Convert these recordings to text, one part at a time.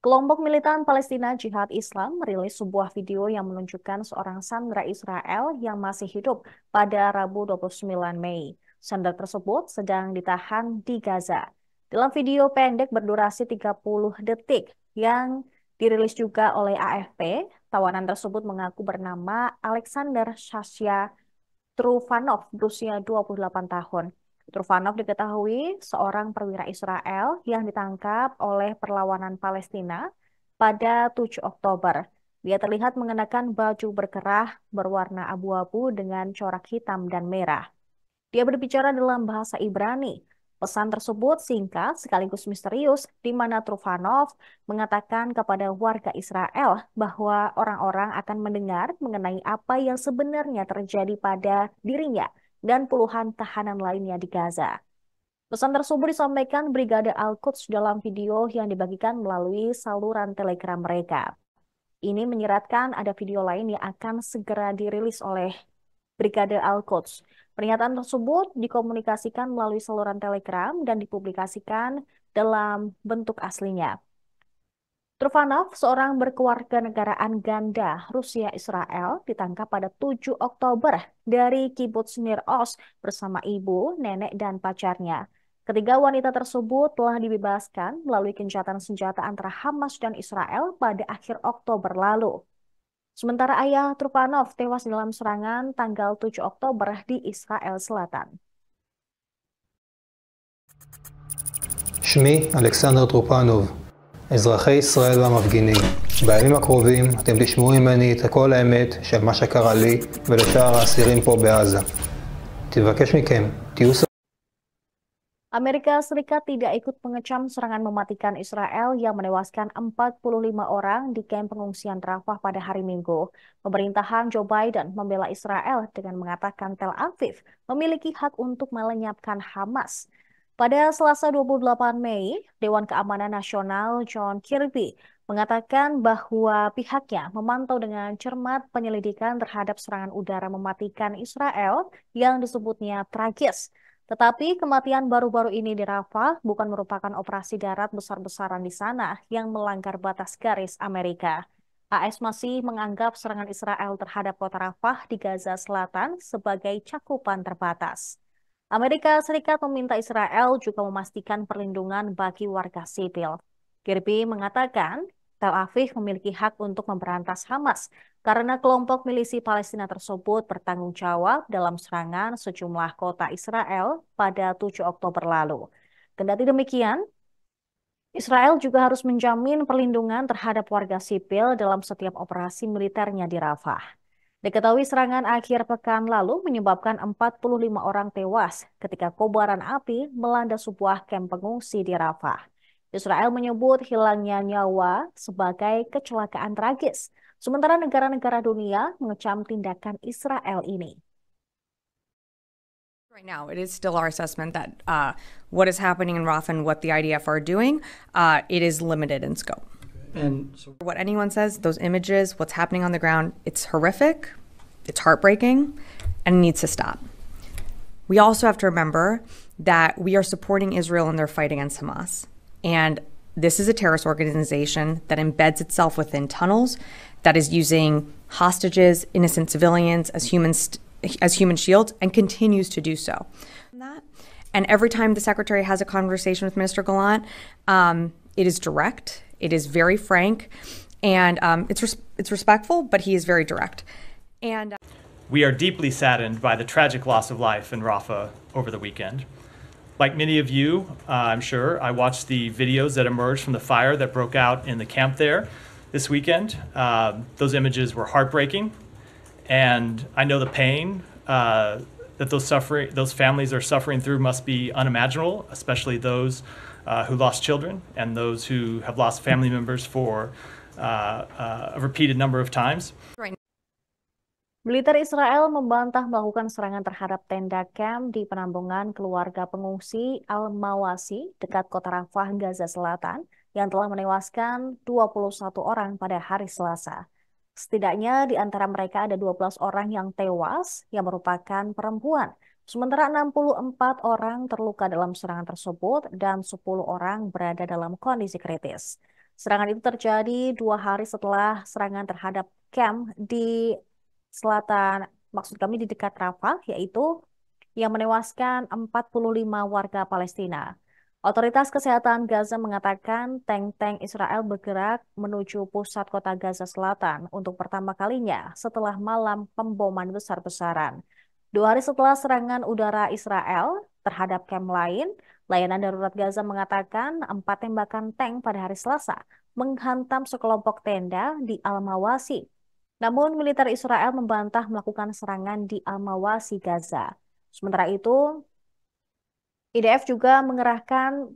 Kelompok militan Palestina Jihad Islam merilis sebuah video yang menunjukkan seorang sandera Israel yang masih hidup pada Rabu 29 Mei. Sandera tersebut sedang ditahan di Gaza. Dalam video pendek berdurasi 30 detik yang dirilis juga oleh AFP, tawanan tersebut mengaku bernama Alexander Shasha Trufanov berusia 28 tahun. Trufanov diketahui seorang perwira Israel yang ditangkap oleh perlawanan Palestina pada 7 Oktober. Dia terlihat mengenakan baju berkerah berwarna abu-abu dengan corak hitam dan merah. Dia berbicara dalam bahasa Ibrani. Pesan tersebut singkat sekaligus misterius, di mana Trufanov mengatakan kepada warga Israel bahwa orang-orang akan mendengar mengenai apa yang sebenarnya terjadi pada dirinya dan puluhan tahanan lainnya di Gaza. Pesan tersebut disampaikan Brigade Al-Quds dalam video yang dibagikan melalui saluran Telegram mereka. Ini menyiratkan ada video lain yang akan segera dirilis oleh Brigade Al-Quds. Pernyataan tersebut dikomunikasikan melalui saluran Telegram dan dipublikasikan dalam bentuk aslinya. Trufanov, seorang berkewarganegaraan ganda Rusia Israel, ditangkap pada 7 Oktober dari kibuts Nir Oz bersama ibu, nenek, dan pacarnya. Ketiga wanita tersebut telah dibebaskan melalui gencatan senjata antara Hamas dan Israel pada akhir Oktober lalu. Sementara ayah Trufanov tewas dalam serangan tanggal 7 Oktober di Israel Selatan. שמי אלכסנדר טרופנוב, אזרחי ישראל והמפגינים. בימים הקרובים אתם תשמעו ממני את כל האמת של מה שקרה לי ולשאר האסירים פה בעזה. תבקש מכם, תהיו Amerika Serikat tidak ikut mengecam serangan mematikan Israel yang menewaskan 45 orang di kamp pengungsian Rafah pada hari Minggu. Pemerintahan Joe Biden membela Israel dengan mengatakan Tel Aviv memiliki hak untuk melenyapkan Hamas. Pada Selasa 28 Mei, Dewan Keamanan Nasional John Kirby mengatakan bahwa pihaknya memantau dengan cermat penyelidikan terhadap serangan udara mematikan Israel yang disebutnya tragis. Tetapi kematian baru-baru ini di Rafah bukan merupakan operasi darat besar-besaran di sana yang melanggar batas garis Amerika. AS masih menganggap serangan Israel terhadap kota Rafah di Gaza Selatan sebagai cakupan terbatas. Amerika Serikat meminta Israel juga memastikan perlindungan bagi warga sipil. Kirby mengatakan Tel Aviv memiliki hak untuk memberantas Hamas karena kelompok milisi Palestina tersebut bertanggung jawab dalam serangan sejumlah kota Israel pada 7 Oktober lalu. Kendati demikian, Israel juga harus menjamin perlindungan terhadap warga sipil dalam setiap operasi militernya di Rafah. Diketahui serangan akhir pekan lalu menyebabkan 45 orang tewas ketika kobaran api melanda sebuah kamp pengungsi di Rafah. Israel menyebut hilangnya nyawa sebagai kecelakaan tragis, sementara negara-negara dunia mengecam tindakan Israel ini. Right now, it is still our assessment that what is happening in Rafah and what the IDF are doing, it is limited in scope. And so what anyone says, those images, what's happening on the ground, it's horrific, it's heartbreaking, and it needs to stop. We also have to remember that we are supporting Israel in their fight against Hamas. And this is a terrorist organization that embeds itself within tunnels, that is using hostages, innocent civilians as human shields, and continues to do so. And every time the secretary has a conversation with Minister Gallant, it is direct. It is very frank, and it's respectful, but he is very direct. And we are deeply saddened by the tragic loss of life in Rafah over the weekend. Like many of you, I'm sure, I watched the videos that emerged from the fire that broke out in the camp there this weekend. Those images were heartbreaking, and I know the pain that those families are suffering through must be unimaginable, especially those who lost children and those who have lost family members for a repeated number of times. Militer Israel membantah melakukan serangan terhadap tenda kamp di penampungan keluarga pengungsi Al-Mawasi dekat kota Rafah, Gaza Selatan yang telah menewaskan 21 orang pada hari Selasa. Setidaknya di antara mereka ada 12 orang yang tewas yang merupakan perempuan. Sementara 64 orang terluka dalam serangan tersebut dan 10 orang berada dalam kondisi kritis. Serangan itu terjadi 2 hari setelah serangan terhadap kamp di selatan, maksud kami di dekat Rafah, yaitu yang menewaskan 45 warga Palestina. Otoritas Kesehatan Gaza mengatakan tank-tank Israel bergerak menuju pusat kota Gaza Selatan untuk pertama kalinya setelah malam pemboman besar-besaran. 2 hari setelah serangan udara Israel terhadap kamp lain, layanan darurat Gaza mengatakan 4 tembakan tank pada hari Selasa menghantam sekelompok tenda di Al-Mawasi. Namun militer Israel membantah melakukan serangan di Al-Mawasi Gaza. Sementara itu, IDF juga mengarahkan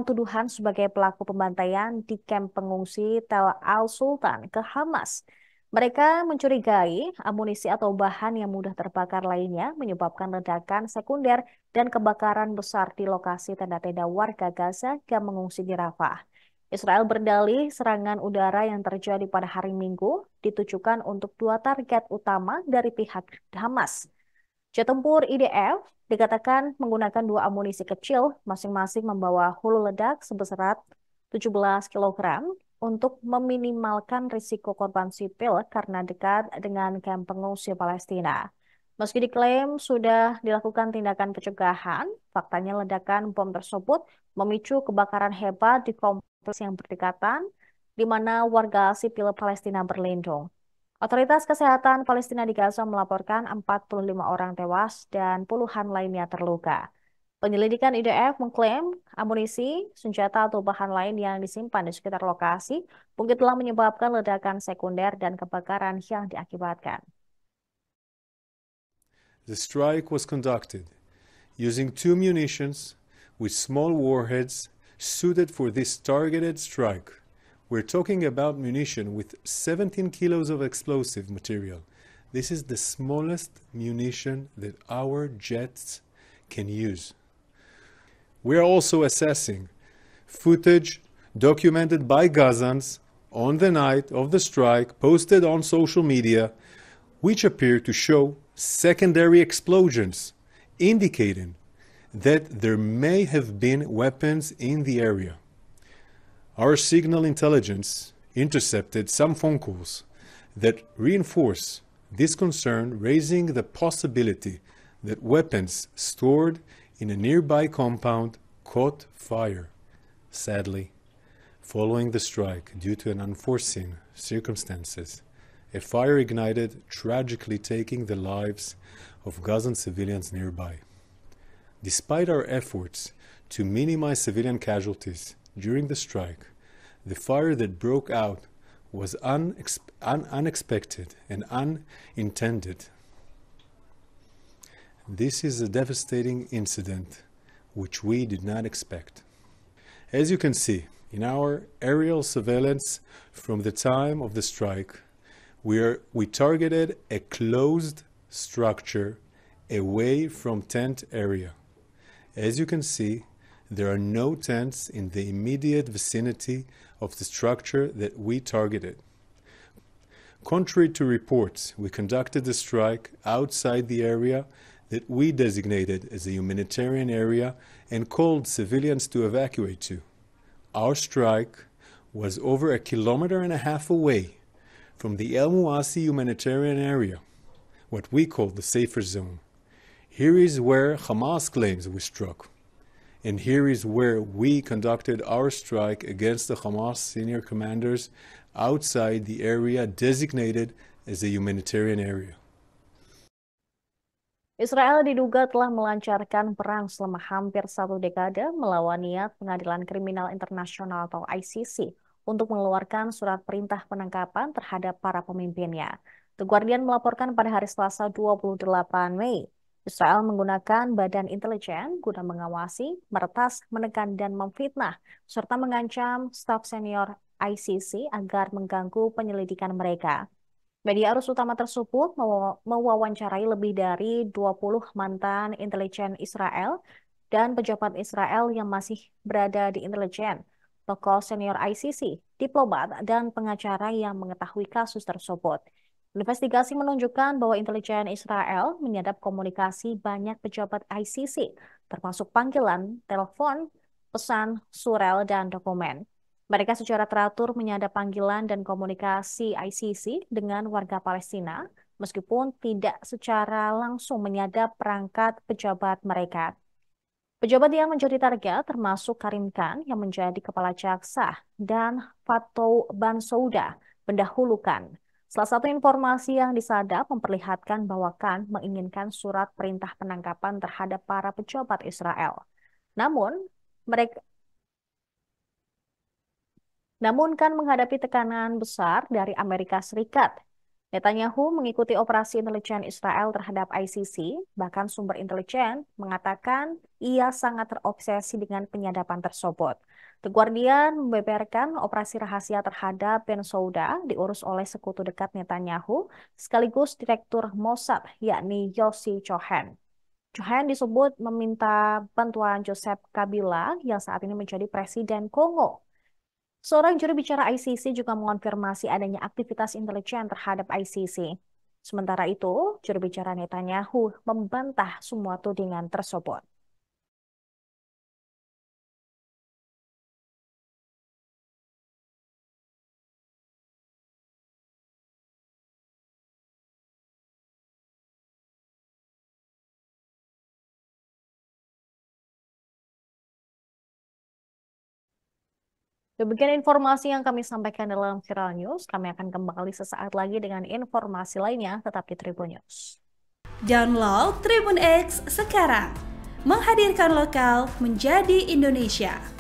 tuduhan sebagai pelaku pembantaian di kamp pengungsi Tel Al-Sultan ke Hamas. Mereka mencurigai amunisi atau bahan yang mudah terbakar lainnya menyebabkan ledakan sekunder dan kebakaran besar di lokasi tenda-tenda warga Gaza yang mengungsi di Rafah. Israel berdalih serangan udara yang terjadi pada hari Minggu ditujukan untuk 2 target utama dari pihak Hamas. Jet tempur IDF dikatakan menggunakan 2 amunisi kecil, masing-masing membawa hulu ledak sebesar 17 kg untuk meminimalkan risiko korban sipil karena dekat dengan kamp pengungsi Palestina. Meski diklaim sudah dilakukan tindakan pencegahan, faktanya ledakan bom tersebut memicu kebakaran hebat di kompleks yang berdekatan, di mana warga sipil Palestina berlindung. Otoritas Kesehatan Palestina di Gaza melaporkan 45 orang tewas dan puluhan lainnya terluka. Penyelidikan IDF mengklaim amunisi, senjata atau bahan lain yang disimpan di sekitar lokasi mungkin telah menyebabkan ledakan sekunder dan kebakaran yang diakibatkan. The strike was conducted using 2 munitions with small warheads suited for this targeted strike. We're talking about munition with 17 kilos of explosive material. This is the smallest munition that our jets can use. We are also assessing footage documented by Gazans on the night of the strike posted on social media, which appear to show secondary explosions, indicating that there may have been weapons in the area. Our signal intelligence intercepted some phone calls that reinforce this concern, raising the possibility that weapons stored in a nearby compound caught fire. Sadly, following the strike due to an unforeseen circumstances, a fire ignited, tragically taking the lives of Gazan civilians nearby. Despite our efforts to minimize civilian casualties during the strike, the fire that broke out was unexpected and unintended. This is a devastating incident which we did not expect. As you can see, in our aerial surveillance from the time of the strike, we targeted a closed structure away from tent area. As you can see, there are no tents in the immediate vicinity of the structure that we targeted. Contrary to reports, we conducted the strike outside the area that we designated as a humanitarian area and called civilians to evacuate to. Our strike was over 1.5 kilometers away from the El Mouasi humanitarian area, what we call the safer zone. Here is where Hamas claims we struck, and here is where we conducted our strike against the Hamas senior commanders outside the area designated as a humanitarian area. Israel diduga telah melancarkan perang selama hampir 1 dekade melawan niat Pengadilan Kriminal Internasional atau ICC untuk mengeluarkan surat perintah penangkapan terhadap para pemimpinnya. The Guardian melaporkan pada hari Selasa 28 Mei, Israel menggunakan badan intelijen guna mengawasi, meretas, menekan, dan memfitnah, serta mengancam staf senior ICC agar mengganggu penyelidikan mereka. Media arus utama tersebut mewawancarai lebih dari 20 mantan intelijen Israel dan pejabat Israel yang masih berada di intelijen, tokoh senior ICC, diplomat, dan pengacara yang mengetahui kasus tersebut. Investigasi menunjukkan bahwa intelijen Israel menyadap komunikasi banyak pejabat ICC, termasuk panggilan, telepon, pesan, surel, dan dokumen. Mereka secara teratur menyadap panggilan dan komunikasi ICC dengan warga Palestina, meskipun tidak secara langsung menyadap perangkat pejabat mereka. Pejabat yang menjadi target termasuk Karim Khan yang menjadi kepala jaksa dan Fatou Bensouda pendahulu Khan. Salah satu informasi yang disadap memperlihatkan bahwa Khan menginginkan surat perintah penangkapan terhadap para pejabat Israel. Namun Khan menghadapi tekanan besar dari Amerika Serikat. Netanyahu mengikuti operasi intelijen Israel terhadap ICC, bahkan sumber intelijen mengatakan ia sangat terobsesi dengan penyadapan tersebut. The Guardian membeberkan operasi rahasia terhadap Bensouda diurus oleh sekutu dekat Netanyahu, sekaligus Direktur Mossad, yakni Yossi Cohen. Cohen disebut meminta bantuan Joseph Kabila yang saat ini menjadi Presiden Kongo. Seorang juru bicara ICC juga mengonfirmasi adanya aktivitas intelijen terhadap ICC. Sementara itu, juru bicara Netanyahu membantah semua tudingan tersebut. Demikian informasi yang kami sampaikan dalam Viral News. Kami akan kembali sesaat lagi dengan informasi lainnya, tetap di Tribun News. Download Tribun X sekarang, menghadirkan lokal menjadi Indonesia.